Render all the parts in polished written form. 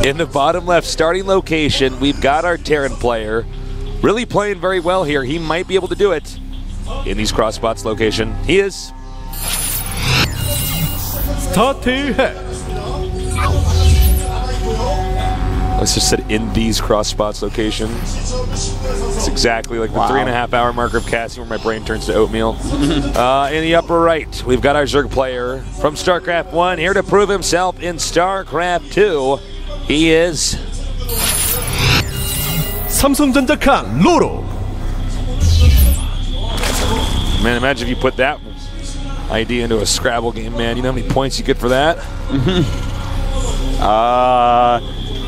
In the bottom left starting location, we've got our Terran player really playing very well here. He might be able to do it in these cross spots location. He is. Let's just sit in these cross spots location. It's exactly like the 3.5 hour marker of casting where my brain turns to oatmeal. In the upper right, we've got our Zerg player from StarCraft 1 here to prove himself in StarCraft 2. He is 삼성전자 칸 RorO. Man, imagine if you put that idea into a Scrabble game, man. You know how many points you get for that?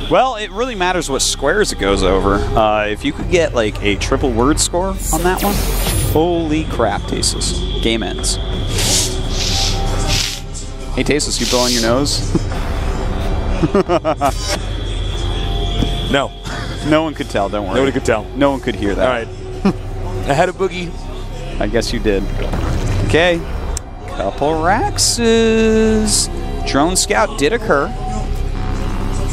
Well, it really matters what squares it goes over. If you could get like a triple word score on that one, holy crap, Tasus. Game ends. Hey, Tasus, you blowing your nose? No. No one could tell, don't worry. Nobody could tell. No one could hear that. All right. I had a boogie. I guess you did. Okay. Couple Raxes. Drone scout did occur.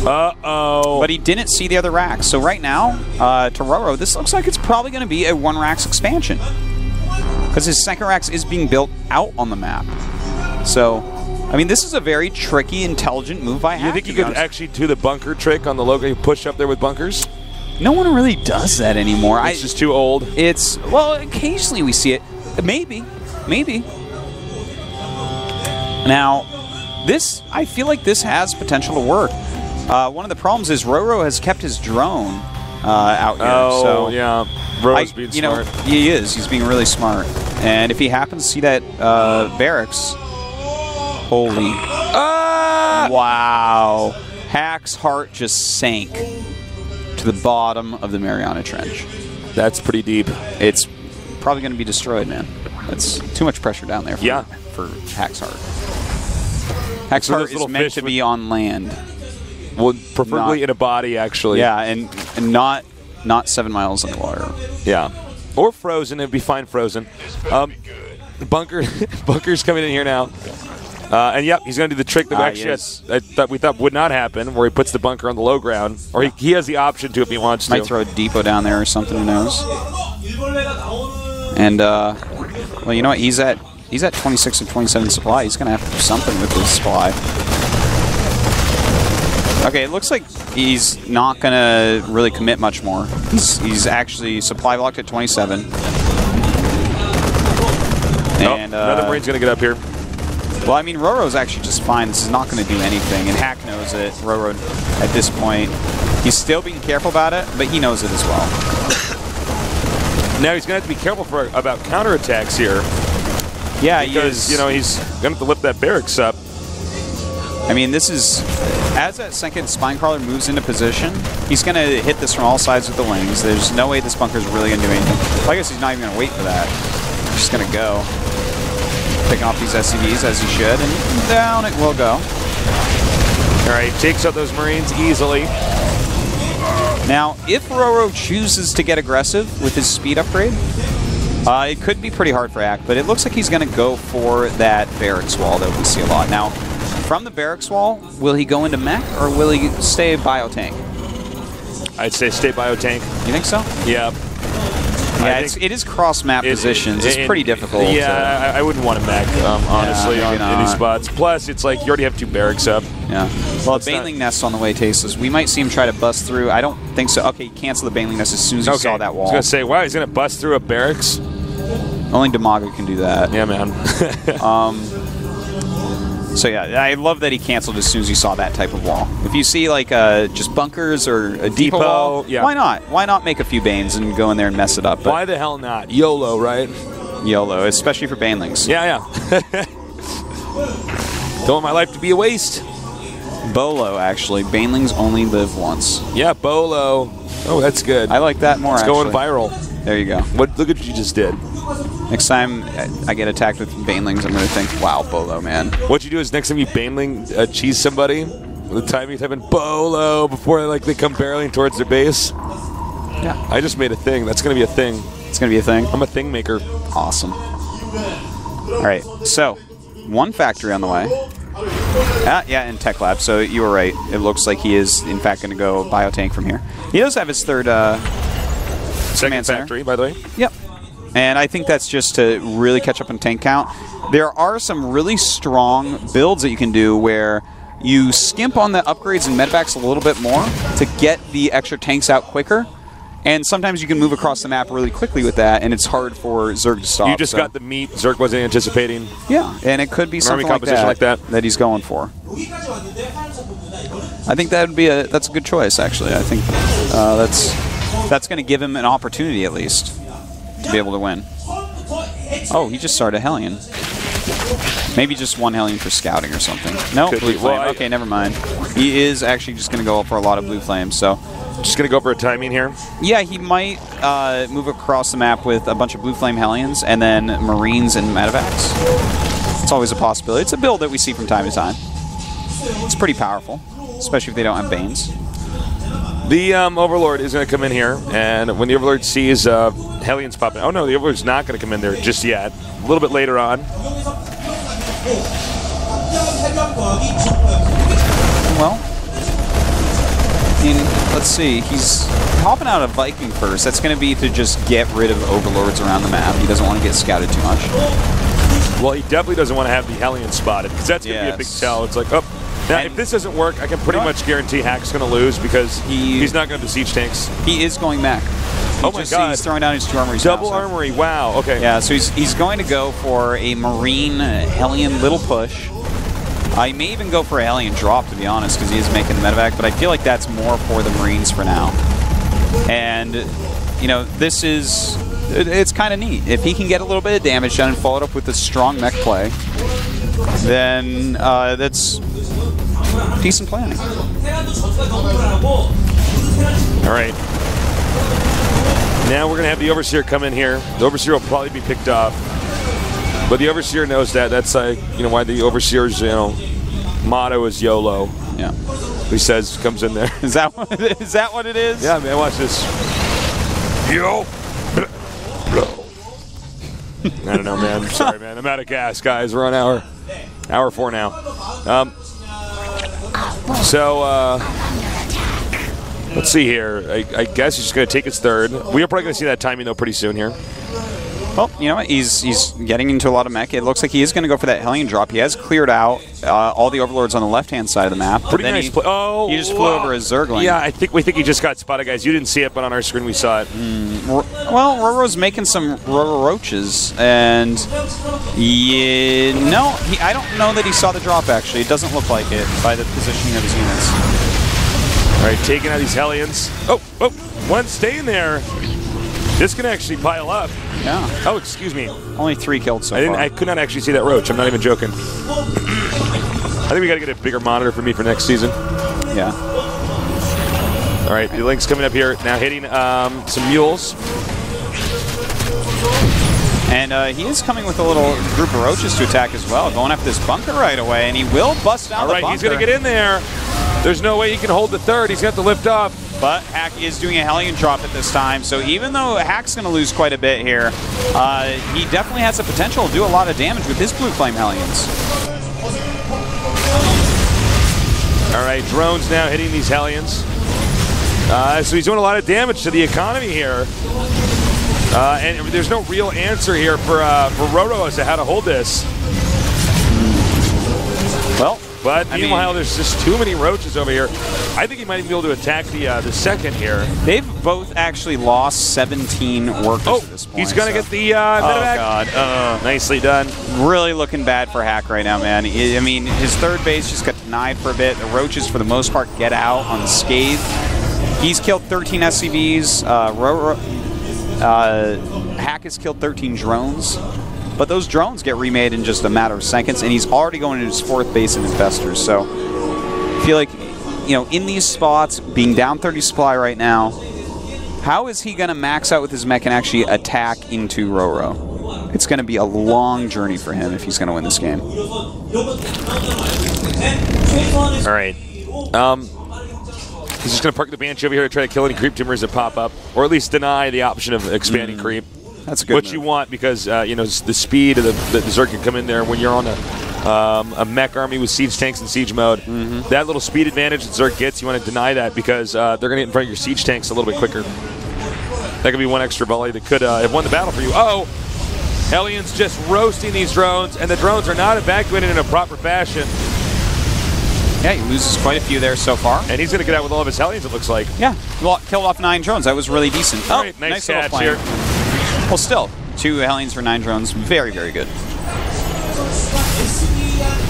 Uh-oh. But he didn't see the other racks. So right now, to RorO, this looks like it's probably going to be a 1 Rax expansion. Because his second Rax is being built out on the map. So, I mean, this is a very tricky, intelligent move by Hack. You think you could actually do the bunker trick on the logo? You push up there with bunkers? No one really does that anymore. It's just too old. It's, well, occasionally we see it. Maybe. Maybe. Now, this, I feel like this has potential to work. One of the problems is RorO has kept his drone out here. Oh, so yeah. RorO's being smart. Know, he is. He's being really smart. And if he happens to see that barracks, holy. Wow. Hack's heart just sank to the bottom of the Mariana Trench. That's pretty deep. It's probably going to be destroyed, man. That's too much pressure down there for Hack's heart. Hack's heart is meant to be on land. Well, preferably in a body, actually. Yeah, and not 7 miles underwater. Yeah. Or frozen. It'd be fine frozen. Bunker's coming in here now. And yep, he's going to do the trick that we thought would not happen, where he puts the bunker on the low ground. Or he has the option to if he wants to. Might throw a depot down there or something, who knows. And, well, you know what? He's at 26 and 27 supply. He's going to have to do something with his supply. Okay, it looks like he's not going to really commit much more. He's actually supply locked at 27. And another Marine's going to get up here. Well, I mean, RorO's actually just fine. This is not going to do anything, and Hack knows it. RorO, at this point, he's still being careful about it, but he knows it as well. Now he's going to have to be careful about counterattacks here. Yeah, because, you know, he's going to have to lift that barracks up. I mean, this is, as that second spine crawler moves into position, he's going to hit this from all sides with the wings. There's no way this bunker's really going to do anything. Well, I guess he's not even going to wait for that. He's just going to go. Picking off these SCVs as he should, and down it will go. All right, takes out those Marines easily. Now, if RorO chooses to get aggressive with his speed upgrade, it could be pretty hard for Hack, but it looks like he's going to go for that barracks wall that we see a lot. Now, from the barracks wall, will he go into mech, or will he stay bio-tank? I'd say stay bio-tank. You think so? Yeah. Yeah, it is cross-map positions. It's pretty difficult. Yeah, I wouldn't want to mech, honestly, in these spots. Plus, it's like you already have 2 barracks up. Yeah. Well, a Baneling Nest's on the way, Tasteless. We might see him try to bust through. I don't think so. Okay, cancel the Baneling Nest as soon as he saw that wall. I was going to say, wow, he's going to bust through a barracks? Only Demago can do that. Yeah, man. So yeah, I love that he canceled as soon as he saw that type of wall. If you see like just bunkers or a depot wall, why not? Why not make a few Banes and go in there and mess it up? But why the hell not? YOLO, right? YOLO, especially for Banelings. Yeah, yeah. Don't want my life to be a waste. Bolo, actually. Banelings only live once. Yeah, Bolo. Oh, that's good. I like that more, It's actually. going viral. There you go. Look at what you just did. Next time I get attacked with Banelings, I'm going to think, wow, Bolo, man. What you do is next time you Baneling cheese somebody, the time you type in Bolo before they come barreling towards their base. Yeah. I just made a thing. That's going to be a thing. It's going to be a thing? I'm a thing maker. Awesome. All right, so one factory on the way. Yeah, in Tech Lab, so you were right. It looks like he is, in fact, going to go Biotank from here. He does have his third second factory, by the way. Yep. And I think that's just to really catch up on tank count. There are some really strong builds that you can do where you skimp on the upgrades and medvacs a little bit more to get the extra tanks out quicker. And sometimes you can move across the map really quickly with that, and it's hard for Zerg to stop. You just got the meat Zerg wasn't anticipating. Yeah, and it could be something like that he's going for. I think that would be that's a good choice, actually. I think that's going to give him an opportunity, at least, to be able to win. Oh, he just started a Hellion. Maybe just one Hellion for scouting or something. No, Blue Flame. Well, okay, never mind. He is actually just going to go for a lot of Blue Flames, so... Just going to go for a timing here? Yeah, he might move across the map with a bunch of Blue Flame Hellions and then Marines and Medivacs. It's always a possibility. It's a build that we see from time to time. It's pretty powerful, especially if they don't have Banes. The Overlord is going to come in here, and when the Overlord sees Hellions popping... Oh, no, the Overlord's not going to come in there just yet. A little bit later on. Well... let's see, he's hopping out of Viking first. That's going to be to just get rid of Overlords around the map. He doesn't want to get scouted too much. Well, he definitely doesn't want to have the Hellion spotted, because that's going to be a big tell. It's like, oh, now if this doesn't work, I can pretty much guarantee Hack's going to lose, because he's not going to besiege tanks. He is going mech. Oh my god. He's throwing down his 2 armories. Double armory, wow, okay. Yeah, so he's going to go for a Marine Hellion little push. He may even go for a Hellion drop, to be honest, because he is making the medevac, but I feel like that's more for the Marines for now. And, you know, this is... It's kind of neat. If he can get a little bit of damage done and follow it up with a strong mech play, then that's decent planning. All right. Now we're going to have the Overseer come in here. The Overseer will probably be picked off. But the Overseer knows that. That's why the Overseer's motto is YOLO. Yeah. He says, comes in there. Is that what it is? Yeah, man, watch this. Yo. I don't know, man. I'm sorry, man. I'm out of gas, guys. We're on hour 4 now. Let's see here. I guess he's just going to take his third. We are probably going to see that timing, though, pretty soon here. Well, you know what? He's getting into a lot of mech. It looks like he is going to go for that Hellion drop. He has cleared out all the Overlords on the left-hand side of the map. Pretty nice play. Oh, he just flew over a Zergling. Yeah, we think he just got spotted, guys. You didn't see it, but on our screen we saw it. Well, RorO's making some RorO roaches, and I don't know that he saw the drop, actually. It doesn't look like it by the positioning of his units. All right, taking out these Hellions. Oh, one staying there. This can actually pile up. Yeah. Oh, excuse me. Only 3 killed so far. I could not actually see that roach. I'm not even joking. I think we got to get a bigger monitor for me for next season. Yeah. All right, the Link's coming up here now, hitting some mules. And he is coming with a little group of roaches to attack as well, going after this bunker right away, and he will bust down the bunker. All right, he's going to get in there. There's no way he can hold the third. He's going to have to lift off. But Hack is doing a Hellion drop at this time, so even though Hack's going to lose quite a bit here, he definitely has the potential to do a lot of damage with his Blue Flame Hellions. All right, drones now hitting these Hellions. So he's doing a lot of damage to the economy here. And there's no real answer here for RorO as to how to hold this. Well, but meanwhile, there's just too many roaches over here. I think he might even be able to attack the second here. They've both actually lost 17 workers at this point. He's going to get the medevac. Oh, God. Nicely done. Really looking bad for Hack right now, man. I mean, his third base just got denied for a bit. The roaches, for the most part, get out unscathed. He's killed 13 SCVs. Hack has killed 13 drones. But those drones get remade in just a matter of seconds, and he's already going into his 4th base in Infestors. So I feel like, you know, in these spots, being down 30 supply right now, how is he going to max out with his mech and actually attack into RorO? It's going to be a long journey for him if he's going to win this game. All right. He's just going to park the Banshee over here to try to kill any creep tumors that pop up, or at least deny the option of expanding creep. That's a good What move. you want, because you know, the speed of the Zerg can come in there when you're on a mech army with siege tanks in siege mode. That little speed advantage that Zerg gets, you want to deny that, because they're going to get in front of your siege tanks a little bit quicker. That could be one extra volley that could have won the battle for you. Oh! Hellions just roasting these drones, and the drones are not evacuated in a proper fashion. Yeah, he loses quite a few there so far. And he's going to get out with all of his Hellions, it looks like. Yeah, well, killed off 9 drones. That was really decent. All right, nice little catch plan. here. Well, still, 2 Hellions for 9 drones. Very, very good.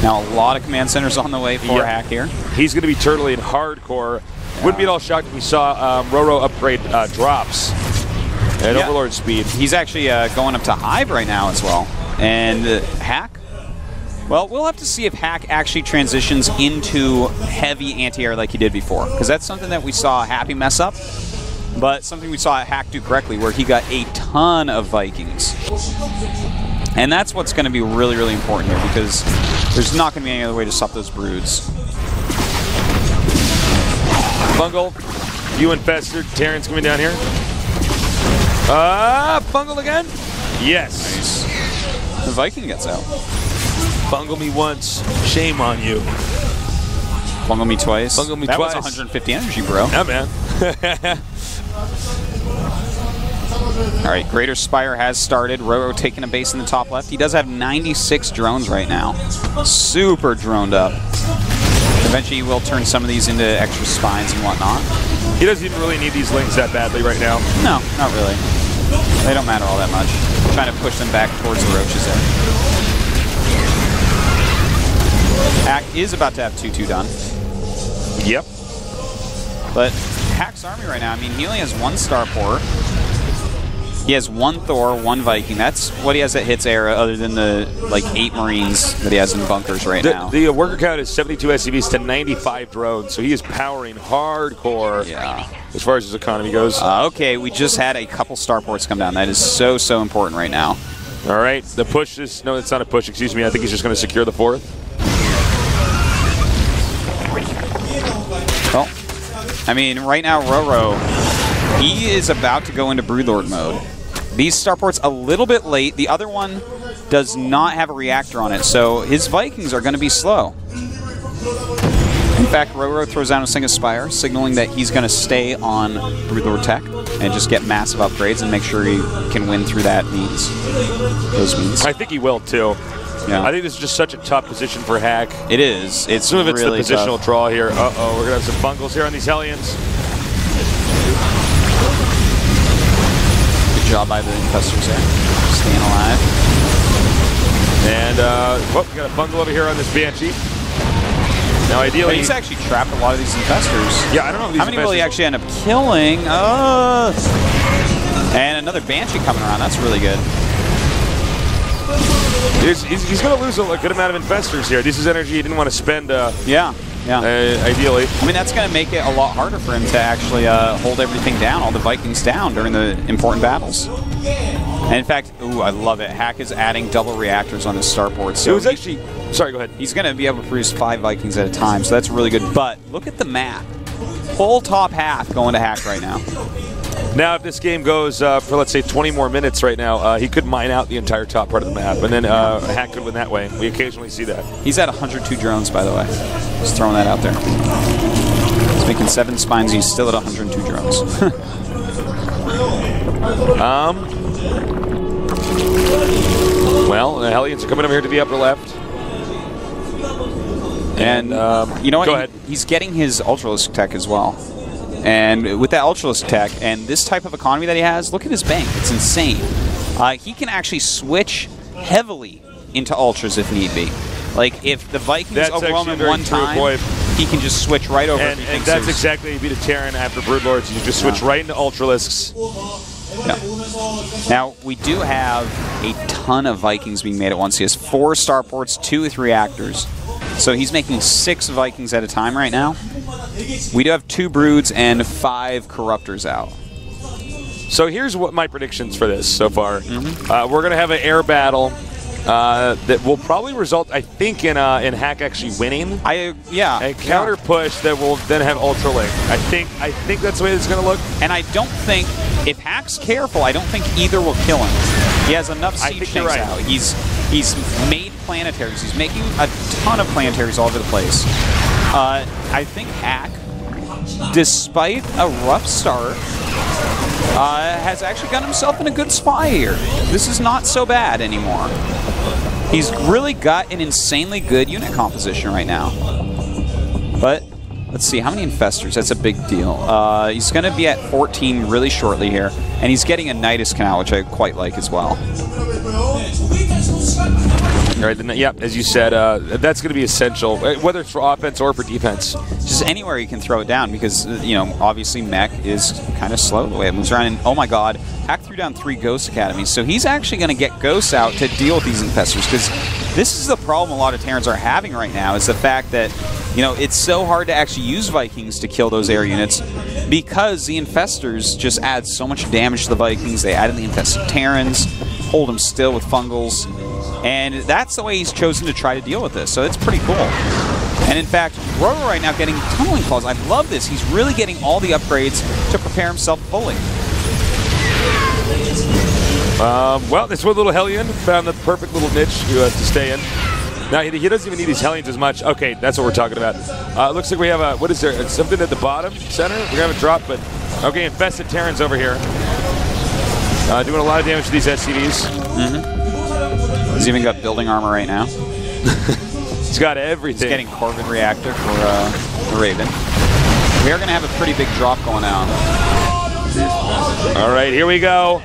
Now, a lot of command centers on the way for Hack here. He's going to be turtling hardcore. Wouldn't be at all shocked if we saw RorO upgrade drops at Overlord speed. He's actually going up to Hive right now as well. And Hack? Well, we'll have to see if Hack actually transitions into heavy anti-air like he did before. Because that's something that we saw Happy mess up, but something we saw Hack do correctly, where he got a ton of Vikings. And that's what's going to be really, really important here, because there's not going to be any other way to stop those broods. Bungle, you infested. Terran's coming down here. Bungle again? Yes. Nice. The Viking gets out. Bungle me once, shame on you. Bungle me twice. Bungle me that twice. That was 150 energy, bro. Yeah, man. All right, Greater Spire has started. RorO taking a base in the top left. He does have 96 drones right now. Super droned up. Eventually, he will turn some of these into extra spines and whatnot. He doesn't even really need these lings that badly right now. No, not really. They don't matter all that much. I'm trying to push them back towards the roaches there. Hack is about to have 2-2 done. Yep. But Hack's army right now, I mean, he only has 1 starport. He has 1 Thor, 1 Viking. That's what he has that hits air, other than the, like, 8 Marines that he has in the bunkers right now. The worker count is 72 SCVs to 95 drones, so he is powering hardcore as far as his economy goes. Okay, we just had a couple starports come down. That is so, so important right now. All right, the push is... No, it's not a push, excuse me. I think he's just going to secure the 4th. Well, I mean, right now, RorO, he is about to go into Broodlord mode. These starports a little bit late. The other one does not have a reactor on it, so his Vikings are going to be slow. In fact, RorO throws down a single Spire, signaling that he's going to stay on Broodlord tech and just get massive upgrades and make sure he can win through that means. Those means. I think he will, too. Yeah. I think this is just such a tough position for Hack. It is. It's some of it's really the positional tough. draw here. Uh-oh, we're going to have some bungles here on these Hellions. Good job by the infestors there. Staying alive. And, we got a bungle over here on this Banshee. Now, ideally... But he's actually trapped a lot of these infestors. Yeah, I don't know if these How many will he actually end up killing? And another Banshee coming around. That's really good. He's going to lose a good amount of infestors here. This is energy he didn't want to spend. Yeah. Ideally. I mean, that's going to make it a lot harder for him to actually hold everything down, all the Vikings down during the important battles. And in fact, ooh, I love it. Hack is adding double reactors on his starport. So it was actually... Sorry, go ahead. He's going to be able to produce 5 Vikings at a time, so that's really good. But look at the map. Whole top half going to Hack right now. Now, if this game goes for, let's say, 20 more minutes right now, he could mine out the entire top part of the map, and then Hack could win that way. We occasionally see that. He's at 102 drones, by the way. Just throwing that out there. He's making 7 spines, he's still at 102 drones. Well, the Hellions are coming over here to the upper left. And you know what? Go ahead. He's getting his Ultralisk tech as well. And with that Ultralisk tech and this type of economy that he has, look at his bank. It's insane. He can actually switch heavily into Ultras if need be. Like, if the Vikings overwhelm him one time, he can just switch right over. And that's exactly how you beat a Terran after Broodlords. You just switch right into Ultralisks. Yeah. Now, we do have a ton of Vikings being made at once. He has 4 starports, 2 with reactors. So he's making 6 Vikings at a time right now. We do have 2 Broods and 5 Corruptors out. So here's what my predictions for this so far. We're going to have an air battle that will probably result, I think, in Hack actually winning. Yeah. A counter push that will then have Ultra Link. I think that's the way it's going to look. And I don't think, if Hack's careful, I don't think either will kill him. He has enough siege tanks out. He's made planetaries. He's making a ton of planetaries all over the place. I think Hack, despite a rough start, has actually got himself in a good spot here. This is not so bad anymore. He's really got an insanely good unit composition right now. But let's see, how many Infestors? That's a big deal. He's going to be at 14 really shortly here, and he's getting a Nidus Canal, which I quite like as well. All right, yeah, as you said, that's going to be essential, whether it's for offense or for defense. Just anywhere you can throw it down because, you know, obviously Mech is kind of slow the way it moves around. And, oh my god, Hack threw down 3 Ghost Academies. So he's actually going to get Ghosts out to deal with these Infestors because this is the problem a lot of Terrans are having right now is the fact that, you know, it's so hard to actually use Vikings to kill those air units because the Infestors just add so much damage to the Vikings. They add in the Infested Terrans, hold them still with Fungals. And that's the way he's chosen to try to deal with this. So it's pretty cool. And in fact, RorO right now getting Tunneling Claws. I love this. He's really getting all the upgrades to prepare himself fully. Well, this one little Hellion found the perfect little niche to stay in. Now, he doesn't even need these Hellions as much. Okay, that's what we're talking about. Looks like we have a, what is there? Something at the bottom center? We're going to have a drop, but okay, Infested Terrans over here. Doing a lot of damage to these SCVs. He's even got building armor right now. He's got everything. He's getting Corvid Reactor for the Raven. We are going to have a pretty big drop going on. All right, here we go.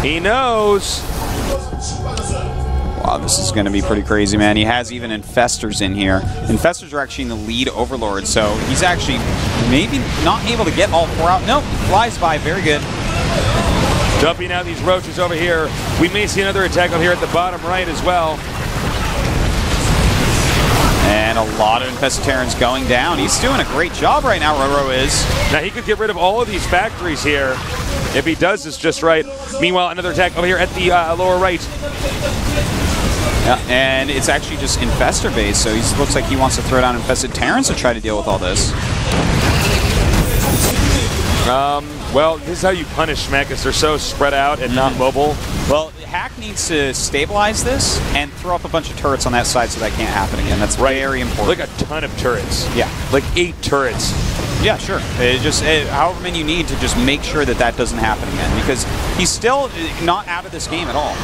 He knows. Wow, this is going to be pretty crazy, man. He has even Infestors in here. Infestors are actually in the lead Overlord, so he's actually maybe not able to get all 4 out. Nope, flies by. Very good. Dumping out these roaches over here. We may see another attack over here at the bottom right as well. And a lot of Infested Terrans going down. He's doing a great job right now, RorO is. Now he could get rid of all of these factories here if he does this just right. Meanwhile, another attack over here at the lower right. Yeah, and it's actually just Infestor base, so he looks like he wants to throw down Infested Terrans to try to deal with all this. Well, this is how you punish Mech, because they're so spread out and not mobile. Well, Hack needs to stabilize this and throw up a bunch of turrets on that side so that can't happen again. That's very important. Like a ton of turrets. Yeah. Like 8 turrets. Yeah, sure. However many you need to just make sure that that doesn't happen again, because he's still not out of this game at all.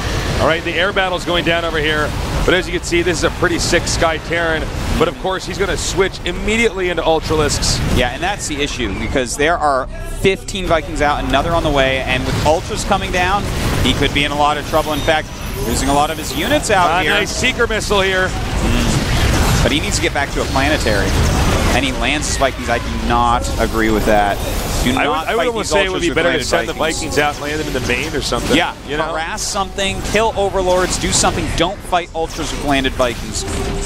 All right, the air battle's going down over here. But as you can see, this is a pretty sick Sky Terran. But of course, he's going to switch immediately into Ultralisks. Yeah, and that's the issue, because there are 15 Vikings out, another on the way, and with Ultras coming down, he could be in a lot of trouble. In fact, losing a lot of his units out here. Nice Seeker Missile here. But he needs to get back to a planetary. And he lands his Vikings. I do not agree with that. I would almost say it would be better to send the Vikings out and land them in the main or something. Yeah, you know? Harass something, kill Overlords, do something. Don't fight Ultras with landed Vikings.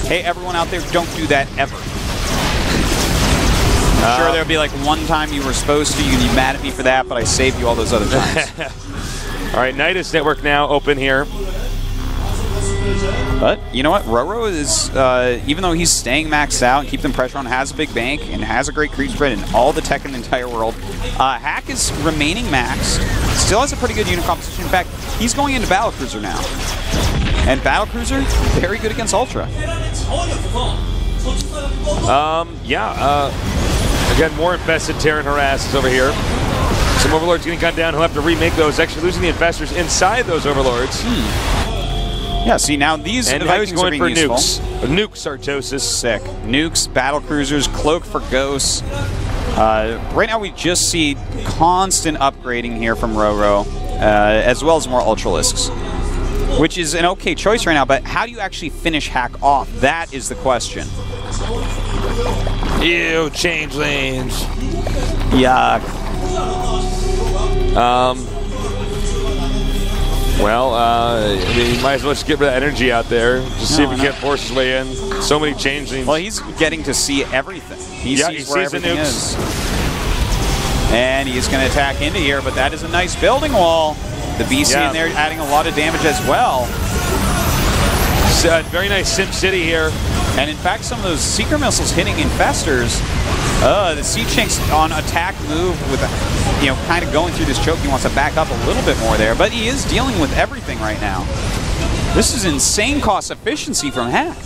Hey, everyone out there, don't do that ever. I'm sure there'll be like one time you were supposed to. You can be mad at me for that, but I saved you all those other times. All right, Nidus Network now open here. But you know what? RorO is, even though he's staying maxed out and keeping pressure on, has a big bank and has a great creep spread and all the tech in the entire world, Hack is remaining maxed. Still has a pretty good unit composition. In fact, he's going into Battlecruiser now. And Battlecruiser, very good against Ultra. Again, more Infested Terran harasses over here. Some Overlords getting gunned down. He'll have to remake those, actually losing the Infestors inside those Overlords. Yeah, see, now these and Vikings now he's going are being for useful. Nukes, Sartosis. Sick. Nukes, Battlecruisers, Cloak for Ghosts. Right now we just see constant upgrading here from RorO, as well as more Ultralisks, which is an okay choice right now, but how do you actually finish Hack off? That is the question. Ew, changelings. Yuck. Well, I mean, you might as well just get rid of that energy out there. Just see if he can't force his way in. So many changelings. Well, he's getting to see everything. He sees where everything is. And he's going to attack into here, but that is a nice building wall. The BC in there adding a lot of damage as well. Very nice Sim City here. And in fact, some of those Seeker missiles hitting infestors. The Siege Tank's on attack move with, kind of going through this choke. He wants to back up a little bit more there, but he is dealing with everything right now. This is insane cost efficiency from Hack.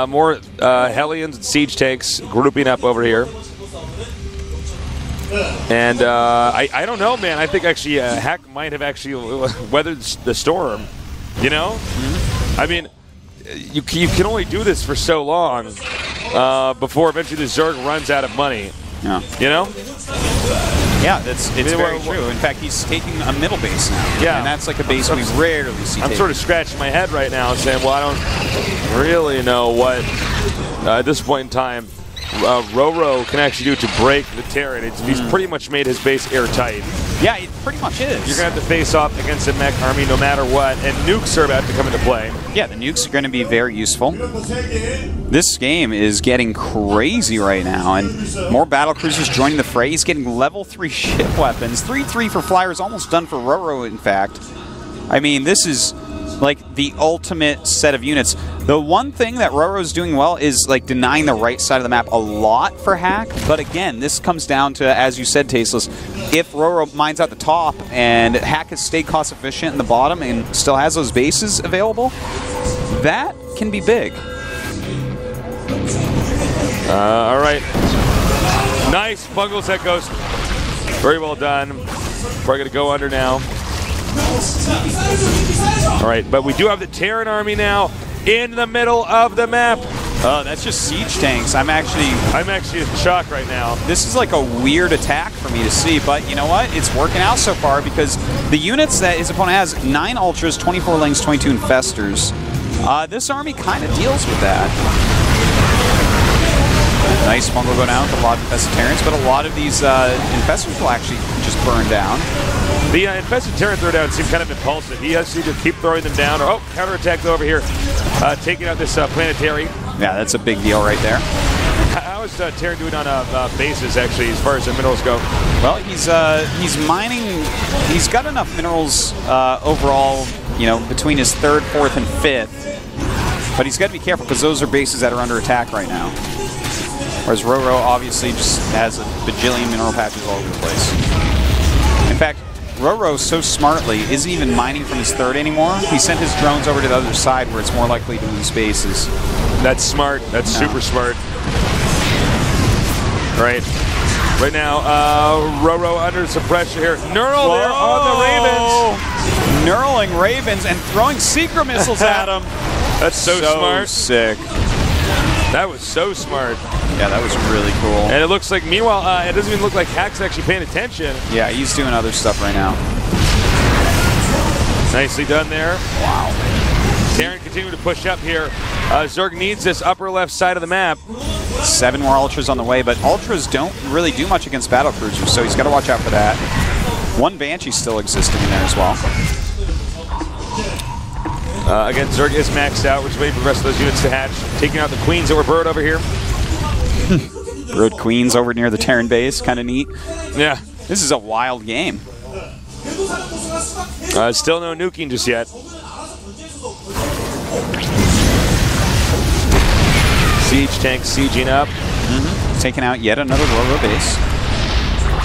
More Hellions and Siege Tanks grouping up over here. And I don't know, man. I think actually Hack might have actually weathered the storm. You know? I mean, you can only do this for so long before eventually the Zerg runs out of money. Yeah. You know? Yeah, it's very true. In fact, he's taking a middle base now. Yeah. And that's like a base we rarely see. I'm sort of scratching my head right now and saying, well, I don't really know what, at this point in time, RorO can actually do to break the Terran. He's pretty much made his base airtight. Yeah, it pretty much is. You're going to have to face off against a mech army no matter what, and nukes are about to come into play. Yeah, the nukes are going to be very useful. This game is getting crazy right now, and more battlecruisers joining the fray. He's getting level 3 ship weapons. 3-3 for flyers, almost done for RorO, in fact. I mean, this is like the ultimate set of units. The one thing that RorO is doing well is like denying the right side of the map a lot for Hack. But again, this comes down to, as you said, Tasteless, if RorO mines out the top and Hack has stayed cost efficient in the bottom and still has those bases available, that can be big. All right. Nice Bungle Set Ghost. Very well done. We're going to go under now. All right, but we do have the Terran army now in the middle of the map. Oh, that's just siege tanks. I'm actually in shock right now. This is like a weird attack for me to see, but you know what? It's working out so far because the units that his opponent has, 9 Ultras, 24 Lings, 22 Infestors. This army kind of deals with that. Nice fungal go down with a lot of Infested Terrans, but a lot of these Infestors will actually just burn down. The Infested Terran throwdown seemed kind of impulsive. He has to either keep throwing them down or, counterattack over here, taking out this Planetary. Yeah, that's a big deal right there. How is Terran doing on bases, actually, as far as the minerals go? Well, he's mining. He's got enough minerals overall, between his 3rd, 4th, and 5th. But he's got to be careful because those are bases that are under attack right now. Whereas RorO obviously just has a bajillion mineral patches all over the place. In fact, RorO so smartly isn't even mining from his 3rd anymore. He sent his drones over to the other side where it's more likely to lose bases. That's smart. That's super smart. Right. Right now, RorO under some pressure here. Neural there on the Ravens. Knurling Ravens and throwing Seeker missiles at him. That's so smart. Sick. That was so smart. Yeah, that was really cool. And it looks like, meanwhile, it doesn't even look like Hack's actually paying attention. Yeah, he's doing other stuff right now. Nicely done there. Wow. Terran continuing to push up here. Zerg needs this upper left side of the map. 7 more Ultras on the way, but Ultras don't really do much against battlecruisers, so he's got to watch out for that. 1 Banshee still existing in there as well. Again, Zerg is maxed out. We're just waiting for the rest of those units to hatch. Taking out the Queens that were burrowed over here. Brood Queens over near the Terran base. Kind of neat. Yeah. This is a wild game. Still no nuking just yet. Siege tank sieging up. Taking out yet another RorO base.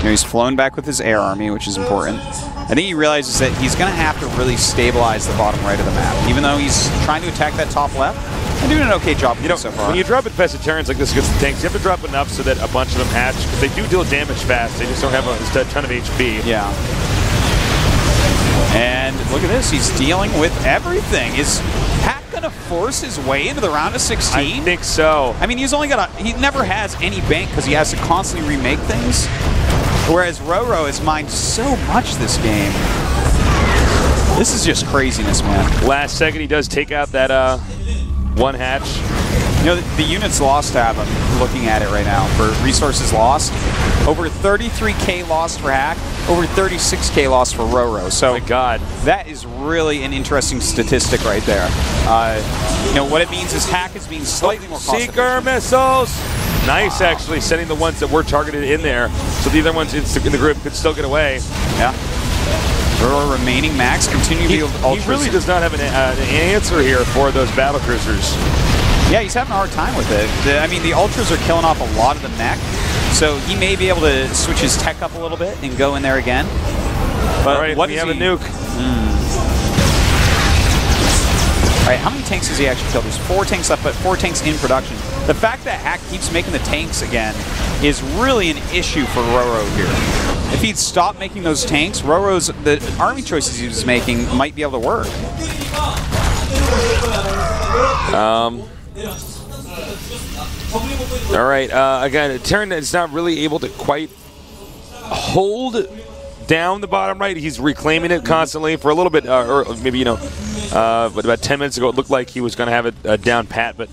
He's flown back with his air army, which is important. I think he realizes that he's going to have to really stabilize the bottom right of the map. Even though he's trying to attack that top left, they're doing an okay job so far. When you drop Infested Terrans like this against the tanks, you have to drop enough so that a bunch of them hatch, because they do deal damage fast. They just don't have a ton of HP. Yeah. And look at this. He's dealing with everything. Is Hack going to force his way into the round of 16? I think so. I mean, he never has any bank because he has to constantly remake things. Whereas RorO has mined so much this game. This is just craziness, man. Last second, he does take out that 1 hatch. You know, the units lost tab, I'm looking at it right now, for resources lost. Over 33K lost for Hack, over 36K lost for RorO. So, my God, that is really an interesting statistic right there. You know, what it means is Hack is being slightly more cost-efficient. Seeker missiles! Nice, actually, sending the ones that were targeted in there, so the other ones in the group could still get away. Yeah. RorO remaining max, continue to be ultras. He really does not have an answer here for those battle cruisers. Yeah, he's having a hard time with it. I mean, the ultras are killing off a lot of the mech, so he may be able to switch his tech up a little bit and go in there again. But all right, we have a nuke. All right, how many tanks has he actually killed? There's 4 tanks left, but 4 tanks in production. The fact that Hack keeps making the tanks again is really an issue for RorO here. If he'd stop making those tanks, the army choices he was making might be able to work. All right, again, Terran is not really able to quite hold down the bottom right. He's reclaiming it constantly for a little bit, or maybe, you know, but about 10 minutes ago it looked like he was going to have it down pat, but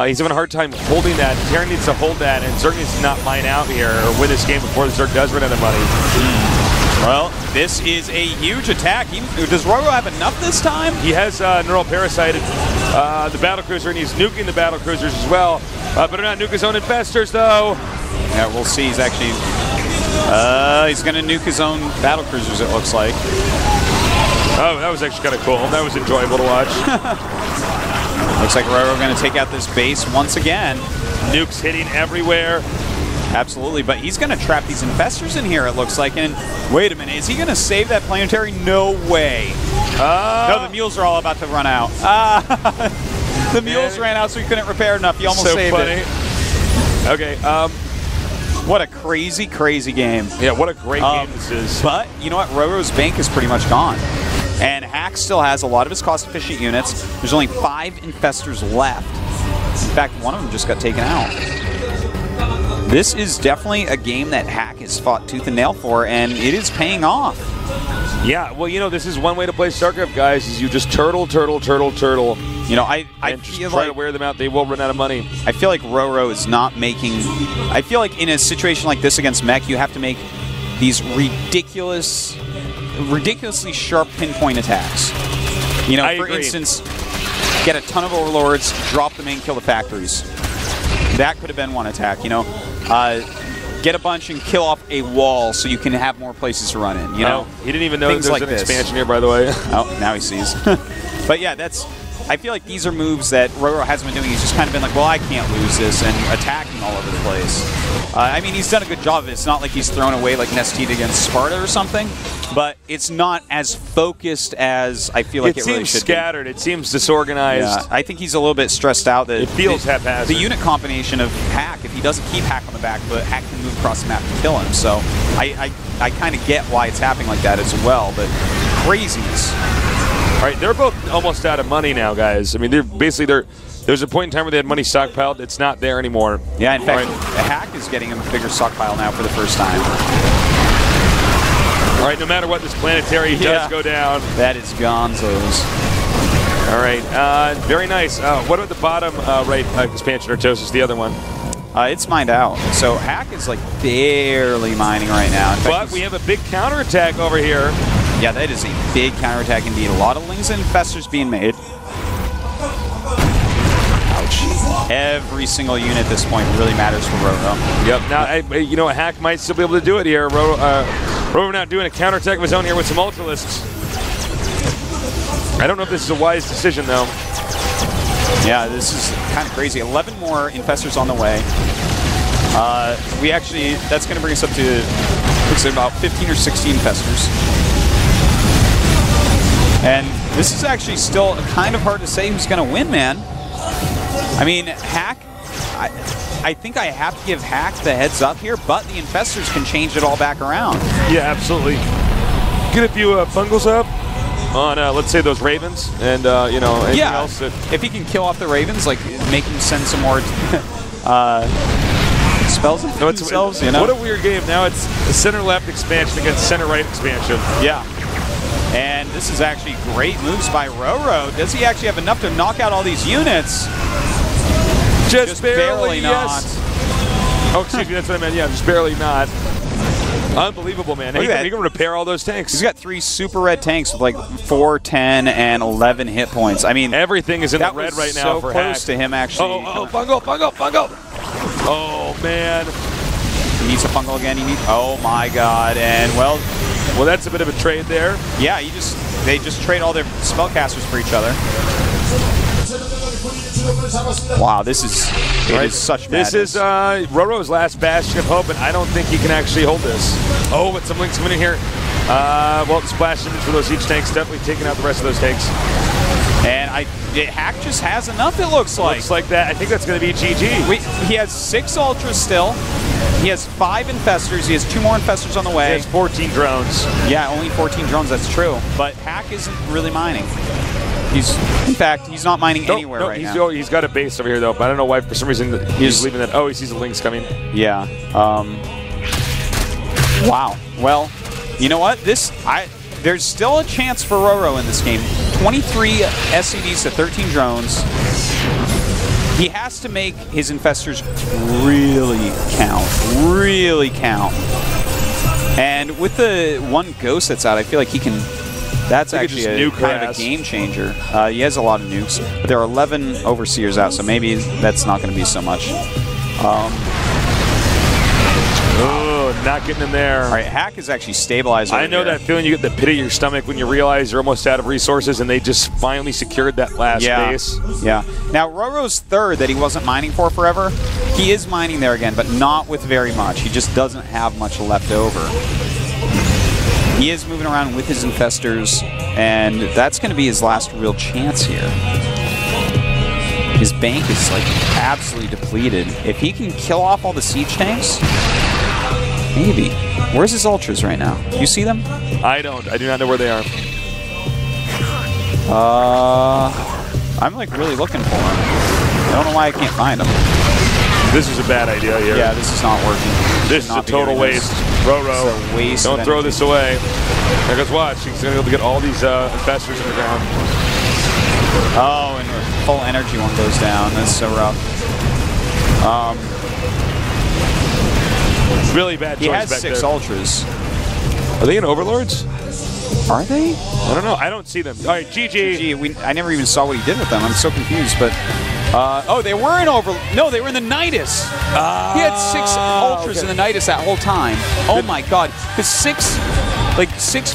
he's having a hard time holding that. Terran needs to hold that, and Zerg needs to not mine out here or win this game before the Zerg does run out of money. Well, this is a huge attack. Does RorO have enough this time? He has neural parasited the battle cruiser, and he's nuking the battle cruisers as well. Better not nuke his own infestors, though. Yeah, we'll see. He's actually he's going to nuke his own battle cruisers, it looks like. Oh, that was actually kind of cool. That was enjoyable to watch. Looks like RorO going to take out this base once again. Nukes hitting everywhere. Absolutely, but he's going to trap these infestors in here, it looks like. And wait a minute, is he going to save that planetary? No way. No, the mules are all about to run out. The mules ran out, so he couldn't repair enough. He almost saved it. Okay. What a crazy, crazy game. Yeah, what a great game this is. But you know what? RorO's bank is pretty much gone. And Hack still has a lot of his cost-efficient units. There's only 5 infestors left. In fact, one of them just got taken out. This is definitely a game that Hack has fought tooth and nail for, and it is paying off. Yeah, well, you know, this is one way to play StarCraft, guys, is you just turtle. You know, I feel try to wear them out. They will run out of money. I feel like RorO is not making... I feel like in a situation like this against mech, you have to make these ridiculously sharp pinpoint attacks. You know, for instance, get a ton of overlords, drop the main, kill the factories. That could have been one attack, you know. Get a bunch and kill off a wall so you can have more places to run in, you know. He didn't even know there was like an expansion here, by the way. Oh, now he sees. But yeah, I feel like these are moves that RorO hasn't been doing. He's just kind of been like, well, I can't lose this, and attacking all over the place. I mean, he's done a good job of it. It's not like he's thrown away like Nested against Sparta or something, but it's not as focused as I feel like it really should be. It seems scattered. It seems disorganized. Yeah, I think he's a little bit stressed out. That it feels haphazard. The unit combination of Hack, if he doesn't keep Hack on the back foot, Hack can move across the map to kill him. So I kind of get why it's happening like that as well, but craziness. All right, they're both almost out of money now, guys. I mean, there's a point in time where they had money stockpiled. It's not there anymore. Yeah, in fact, Hack is getting a bigger stockpile now for the first time. All right, no matter what, this planetary does go down. That is gonzos. All right, very nice. What about the bottom right expansion, or Tosis, the other one? It's mined out. So Hack is like barely mining right now. In fact, but we have a big counterattack over here. Yeah, that is a big counterattack indeed. A lot of lings and infestors being made. Ouch. Every single unit at this point really matters for RorO. Yep. Now, you know, Hack might still be able to do it here. RorO not doing a counterattack of his own here with some Ultralisks. I don't know if this is a wise decision, though. Yeah, this is kind of crazy. 11 more infestors on the way. That's going to bring us up to, looks like about 15 or 16 infestors. And this is actually still kind of hard to say who's going to win, man. I mean, Hack, I think I have to give Hack the heads up here, but the infestors can change it all back around. Yeah, absolutely. Get a few bungles up on, let's say, those Ravens, and, you know, anything else. If he can kill off the Ravens, like, make him send some more spells themselves, you know? What a weird game. Now it's a center-left expansion against center-right expansion. Yeah. And this is actually great moves by RorO. Does he actually have enough to knock out all these units? Just barely not. yes. Oh, excuse me, that's what I meant. Yeah, just barely not. Unbelievable, man. He can repair all those tanks. He's got 3 super red tanks with like 4, 10, and 11 hit points. I mean, everything is in the red right now for close Hack. to him, actually. Oh, fungal. Oh, man. He needs a fungal again. Oh, my God. And, well, that's a bit of a trade there. Yeah, they just trade all their spellcasters for each other. Wow, this is such madness. This is RorO's last bastion of hope, and I don't think he can actually hold this. Oh, but some links coming in here. Well, the splash damage for those siege tanks definitely taking out the rest of those tanks. And Hack just has enough, it looks like. Looks like that. I think that's going to be GG. He has 6 ultras still. He has 5 infestors. He has 2 more infestors on the way. He has 14 drones. Yeah, only 14 drones, that's true. But Hack isn't really mining. In fact, he's not mining anywhere right now. He's got a base over here, though, but I don't know why, for some reason, he's leaving that. Oh, he sees the links coming. Yeah. Wow. Well, you know what? There's still a chance for RorO in this game. 23 SCVs to 13 drones. He has to make his infestors really count. And with the 1 ghost that's out, I feel like he can... That's actually a kind of a game changer. He has a lot of nukes, but there are 11 overseers out, so maybe that's not going to be so much. Oh, not getting in there. All right, Hack is actually stabilized. I know that feeling you get the pit of your stomach when you realize you're almost out of resources, and they just finally secured that last base. Yeah. Now, RorO's third that he wasn't mining for forever, he is mining there again, but not with very much. He just doesn't have much left over. He is moving around with his infestors, and that's going to be his last real chance here. His bank is like absolutely depleted. If he can kill off all the siege tanks, maybe. Where's his ultras right now? You see them? I don't. I do not know where they are. I'm like really looking for them. I don't know why I can't find them. This is a bad idea here. Yeah, this is not working. This is a total waste. RorO, don't throw this away. There goes watch. He's going to be able to get all these infestors in the ground. Oh, and the full energy one goes down. That's so rough. Really bad choice he has back 6 there. ultras. Are they in Overlords? Are they? I don't know. I don't see them. All right, GG. I never even saw what he did with them. I'm so confused, but... oh, they were in No, they were in the Nidus. He had 6 ultras in the Nidus that whole time. Oh my God! Because 6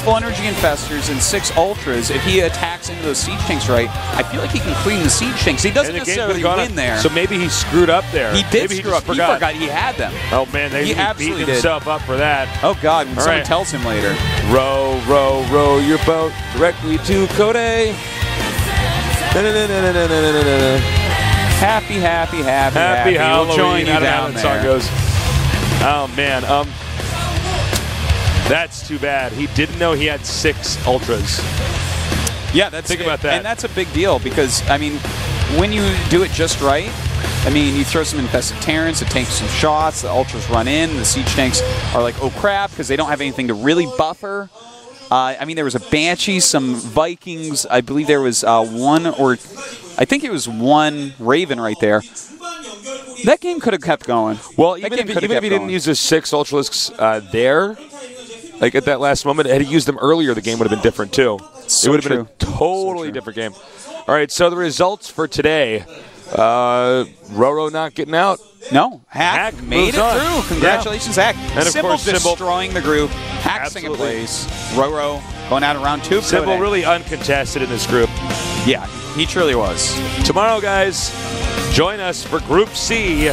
full energy infestors and 6 ultras. If he attacks into those siege tanks right, I feel like he can clean the siege tanks. He doesn't necessarily win there. So maybe he screwed up there. He did screw up. He forgot he had them. Oh man, he beat himself up for that. Oh God! When someone tells him later. Row your boat directly to Kode. Happy Halloween. We'll join you down there. Song goes. Oh man, that's too bad. He didn't know he had 6 ultras. Yeah, think about that. And that's a big deal because I mean, when you do it just right, I mean, you throw some infested Terrans, it takes some shots, the ultras run in, the siege tanks are like, oh crap, because they don't have anything to really buffer. I mean, there was a Banshee, some Vikings. I believe there was I think it was 1 Raven right there. That game could have kept going. Well, even if he didn't use his 6 Ultralisks there, like at that last moment, had he used them earlier, the game would have been different too. It would have been a totally different game. All right, so the results for today. RorO not getting out. No, Hack made it through. Congratulations, Hack. And of course, destroying the group. Hack second place. RorO going out of round 2. Symbol really uncontested in this group. Yeah, he truly was. Tomorrow, guys, join us for Group C.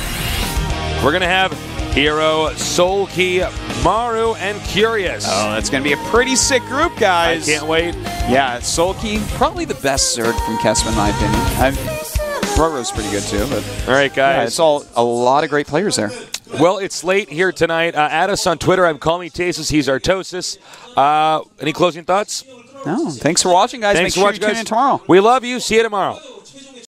We're going to have Hero, Soulkey, Maru, and Curious. Oh, that's going to be a pretty sick group, guys. I can't wait. Yeah, Soulkey, probably the best Zerg from Kesman, in my opinion. RorO's pretty good too. But all right, guys. Yeah, it's all a lot of great players there. Well, it's late here tonight. Add us on Twitter. I'm Call Me Tasis. He's Artosis. Any closing thoughts? No. Thanks for watching, guys. Thanks Make for sure you tune in tomorrow. We love you. See you tomorrow.